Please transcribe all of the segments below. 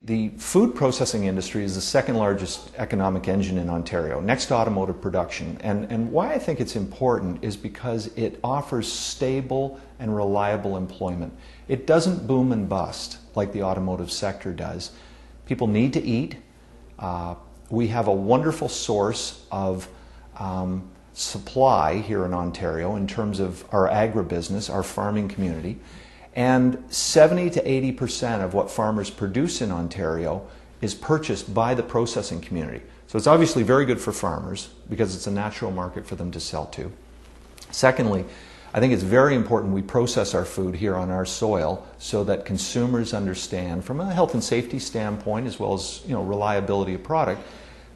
The food processing industry is the second largest economic engine in Ontario, next to automotive production. And why I think it's important is because it offers stable and reliable employment. It doesn't boom and bust like the automotive sector does. People need to eat. We have a wonderful source of supply here in Ontario in terms of our agribusiness, our farming community. And 70 to 80% of what farmers produce in Ontario is purchased by the processing community. So it's obviously very good for farmers because it's a natural market for them to sell to. Secondly, I think it's very important we process our food here on our soil so that consumers understand from a health and safety standpoint as well as reliability of product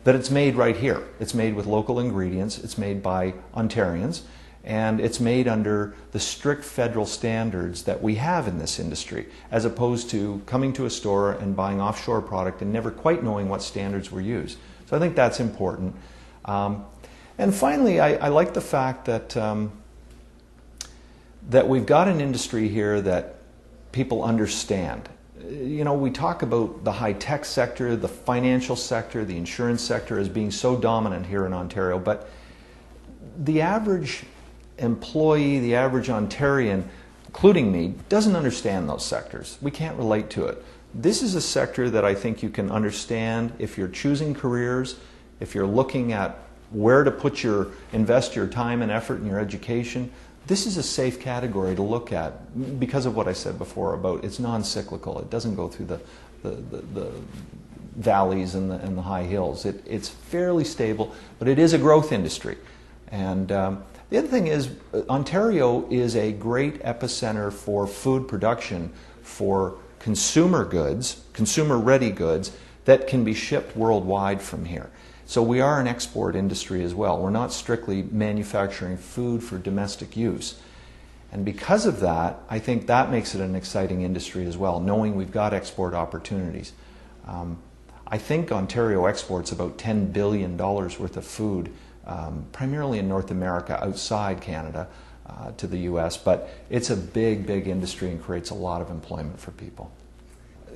that it's made right here. It's made with local ingredients, it's made by Ontarians, and it's made under the strict federal standards that we have in this industry, as opposed to coming to a store and buying offshore product and never quite knowing what standards were used. So I think that's important. And finally, I like the fact that that we've got an industry here that people understand. We talk about the high-tech sector, the financial sector, the insurance sector as being so dominant here in Ontario, but the average employee, the average Ontarian, including me, doesn't understand those sectors. We can't relate to it. This is a sector that I think you can understand if you're choosing careers, if you're looking at where to invest your time and effort in your education. This is a safe category to look at because of what I said before about it's non-cyclical. It doesn't go through the valleys and the high hills. It's fairly stable, but it is a growth industry. And the other thing is, Ontario is a great epicenter for food production for consumer goods, consumer-ready goods, that can be shipped worldwide from here. So we are an export industry as well. We're not strictly manufacturing food for domestic use. And because of that, I think that makes it an exciting industry as well, knowing we've got export opportunities. I think Ontario exports about $10 billion worth of food, primarily in North America, outside Canada, to the US, but it's a big, big industry and creates a lot of employment for people.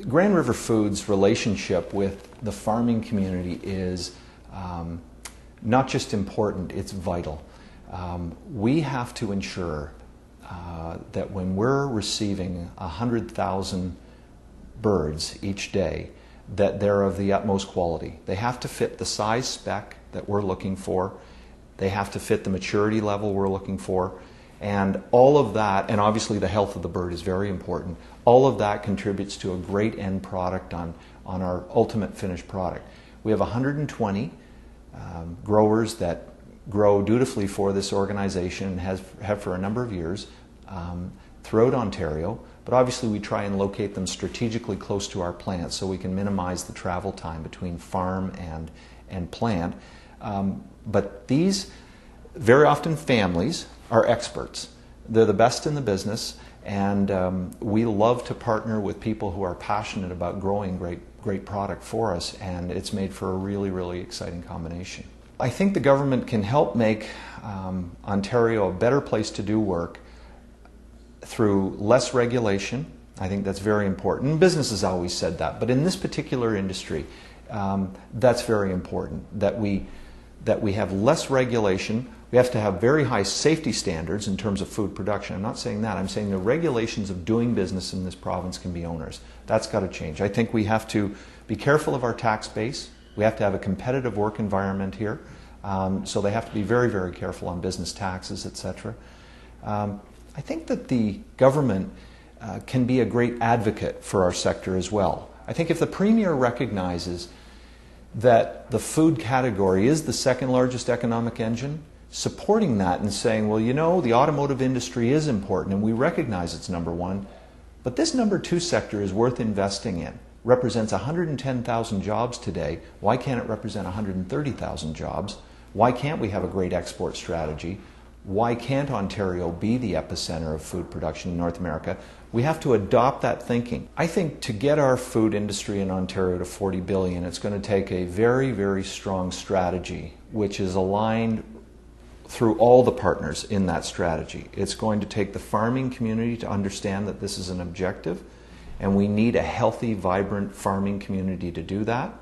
Grand River Foods' relationship with the farming community is not just important, it's vital. We have to ensure that when we're receiving 100,000 birds each day, that they're of the utmost quality. They have to fit the size spec that we're looking for. They have to fit the maturity level we're looking for. And all of that, and obviously the health of the bird is very important, all of that contributes to a great end product on our ultimate finished product. We have 120 growers that grow dutifully for this organization and have for a number of years throughout Ontario. But obviously we try and locate them strategically close to our plants so we can minimize the travel time between farm and plant. But these, very often families, are experts. They're the best in the business, and we love to partner with people who are passionate about growing great product for us, and it's made for a really, really exciting combination. I think the government can help make Ontario a better place to do work through less regulation. I think that's very important. Business has always said that, but in this particular industry, that's very important, that we have less regulation. We have to have very high safety standards in terms of food production. I'm not saying that. I'm saying the regulations of doing business in this province can be onerous. That's got to change. I think we have to be careful of our tax base. We have to have a competitive work environment here. So they have to be very, very careful on business taxes, etc. I think that the government can be a great advocate for our sector as well. I think if the Premier recognizes that the food category is the second largest economic engine, supporting that and saying, well, the automotive industry is important and we recognize it's number one, but this number two sector is worth investing in. Represents 110,000 jobs today. Why can't it represent 130,000 jobs? Why can't we have a great export strategy? Why can't Ontario be the epicenter of food production in North America? We have to adopt that thinking. I think to get our food industry in Ontario to $40 billion, it's going to take a very, very strong strategy, which is aligned through all the partners in that strategy. It's going to take the farming community to understand that this is an objective, And we need a healthy, vibrant farming community to do that.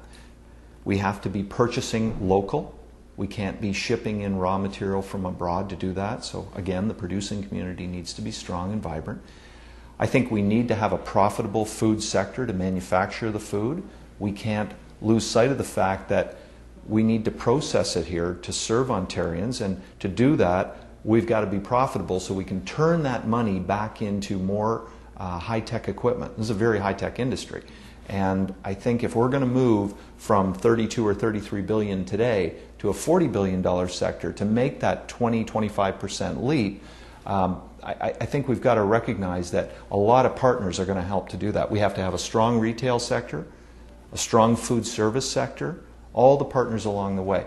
We have to be purchasing local. We can't be shipping in raw material from abroad to do that. So again, the producing community needs to be strong and vibrant. I think we need to have a profitable food sector to manufacture the food. We can't lose sight of the fact that we need to process it here to serve Ontarians, and to do that, we've got to be profitable so we can turn that money back into more high-tech equipment. This is a very high-tech industry. And I think if we're going to move from 32 or 33 billion today to a $40 billion sector to make that 20-25% leap, I think we've got to recognize that a lot of partners are going to help to do that. We have to have a strong retail sector, a strong food service sector, all the partners along the way.